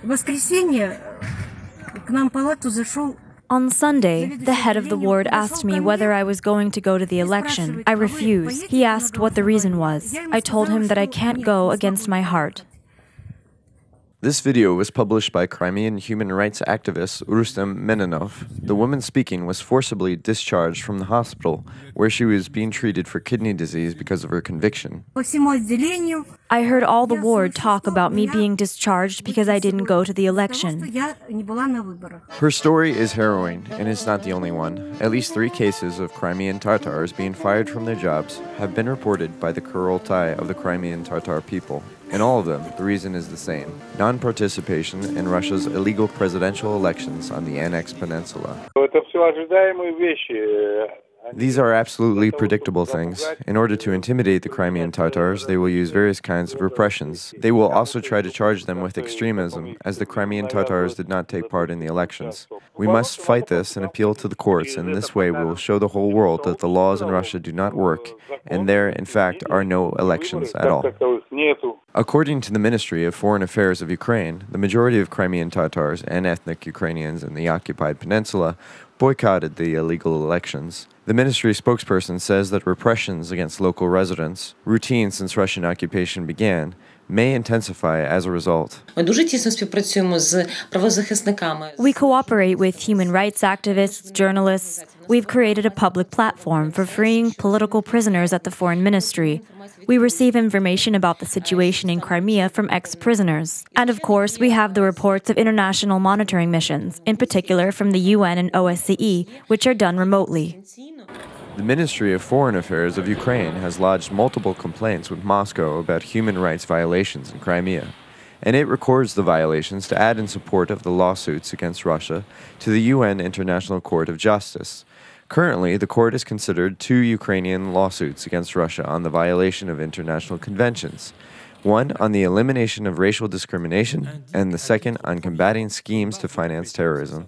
On Sunday, the head of the ward asked me whether I was going to go to the election. I refused. He asked what the reason was. I told him that I can't go against my heart. This video was published by Crimean human rights activist Rustem Menenov. The woman speaking was forcibly discharged from the hospital, where she was being treated for kidney disease because of her conviction. I heard all the ward talk about me being discharged because I didn't go to the election. Her story is harrowing, and it's not the only one. At least 3 cases of Crimean Tatars being fired from their jobs have been reported by the Kurultai of the Crimean Tatar people. In all of them, the reason is the same: non-participation in Russia's illegal presidential elections on the annexed peninsula. These are absolutely predictable things. In order to intimidate the Crimean Tatars, they will use various kinds of repressions. They will also try to charge them with extremism, as the Crimean Tatars did not take part in the elections. We must fight this and appeal to the courts, and in this way we will show the whole world that the laws in Russia do not work, and there, in fact, are no elections at all. According to the Ministry of Foreign Affairs of Ukraine, the majority of Crimean Tatars and ethnic Ukrainians in the occupied peninsula boycotted the illegal elections. The ministry spokesperson says that repressions against local residents, routine since Russian occupation began, may intensify as a result. We cooperate with human rights activists, journalists. We've created a public platform for freeing political prisoners at the Foreign Ministry. We receive information about the situation in Crimea from ex-prisoners. And of course, we have the reports of international monitoring missions, in particular from the UN and OSCE, which are done remotely. The Ministry of Foreign Affairs of Ukraine has lodged multiple complaints with Moscow about human rights violations in Crimea, and it records the violations to add in support of the lawsuits against Russia to the UN International Court of Justice. Currently, the court has considered 2 Ukrainian lawsuits against Russia on the violation of international conventions, one on the elimination of racial discrimination, and the second on combating schemes to finance terrorism.